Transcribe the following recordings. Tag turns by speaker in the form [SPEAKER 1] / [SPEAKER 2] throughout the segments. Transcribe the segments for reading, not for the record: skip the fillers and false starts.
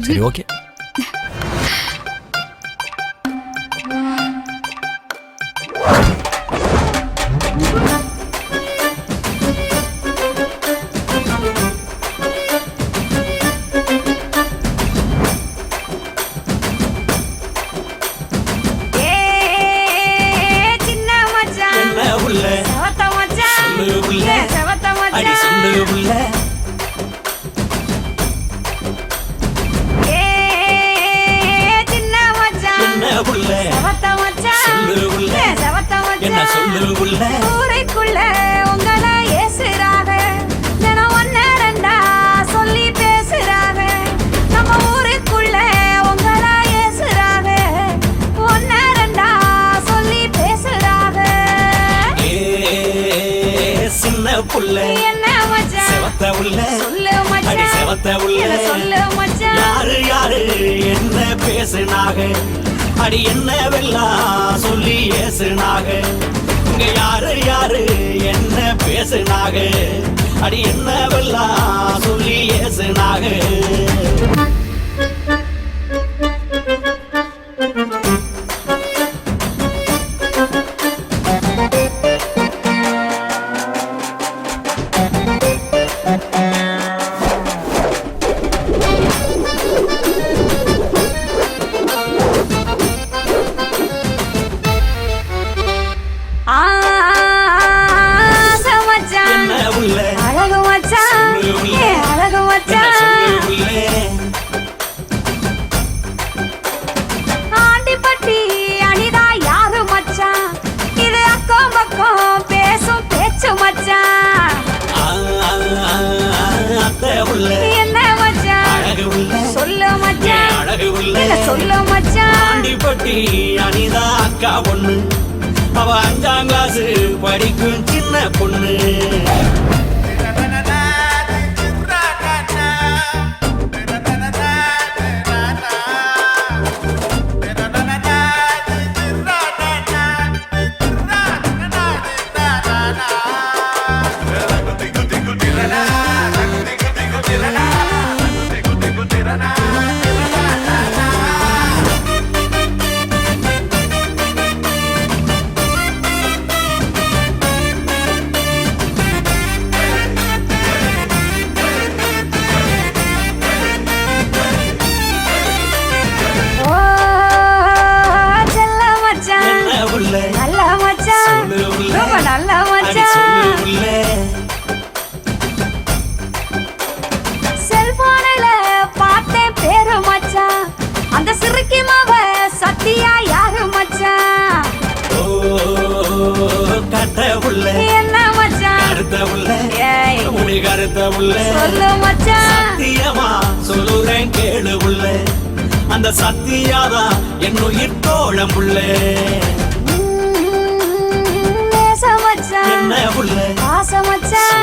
[SPEAKER 1] சரி ஓகே.
[SPEAKER 2] என்ன சொல்லு உள்ள ஊரைக்குள்ள உங்களை ஏசுறாங்க, தினம் ஒன்னு ரெண்டா சொல்லி பேசுறாங்க. நம்ம ஊருக்குள்ள உங்களை ஏசுறாங்க, ஒன்னு ரெண்டா சொல்லி பேசுறாங்க.
[SPEAKER 1] சின்ன புள்ள
[SPEAKER 2] என்ன மச்சான்
[SPEAKER 1] செவத்த உள்ள
[SPEAKER 2] சொல்லு மச்சான்,
[SPEAKER 1] செவத்த உள்ள
[SPEAKER 2] சொல்லு மச்சான்.
[SPEAKER 1] யாரு யாரு என்ன பேசுனாக, அடி என்ன வெல்லாம் சொல்லி ஏசுனாக. இங்க யாரு யாரு என்ன பேசுனாக, அடி என்ன வெல்லாம் சொல்லி ஏசுனாக. ஆண்டிப்பட்டி அனிதா அக்கா பொண்ணு, அவ 5ஆம் கிளாஸ் படிக்கும் சின்ன பொண்ணு.
[SPEAKER 2] செல்போனில பார்த்தேன் பேரு மச்சான், அந்த சிறுக்கி மாவ சத்தியா யாரு மச்சான்.
[SPEAKER 1] கட்ட உள்ள
[SPEAKER 2] என்ன மச்சான்,
[SPEAKER 1] கருத்த உள்ள முடி கருத்த உள்ள
[SPEAKER 2] சொல்லு மச்சான்.
[SPEAKER 1] சத்தியமா சொல்லுறேன் கேளு உள்ள, அந்த சத்தியாதான் என் உயிர் தோழம் உள்ள. என்ன உள்ள
[SPEAKER 2] பாசமச்சான்,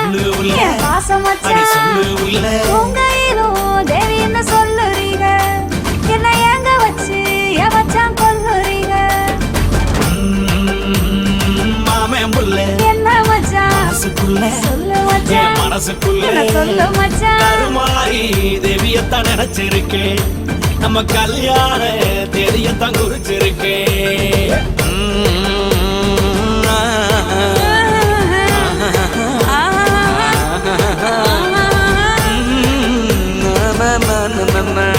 [SPEAKER 1] சொல்லு உள்ள.
[SPEAKER 2] உங்கையிலும் தேவி என்ன சொல்லுறீங்க, என்ன எங்க வச்சு எவச்சான் கொல்லுறீங்க.
[SPEAKER 1] மாமன் புள்ள
[SPEAKER 2] என்ன மச்சான், சொல்லு மச்சான்,
[SPEAKER 1] மனசுக்குள்ள
[SPEAKER 2] சொல்லு மச்சான்.
[SPEAKER 1] கருமாரி தேவியத்தான் நினைச்சிருக்கேன், நம்ம கல்யாண தேதியத்தான் குறிச்சிருக்கேன். na na na na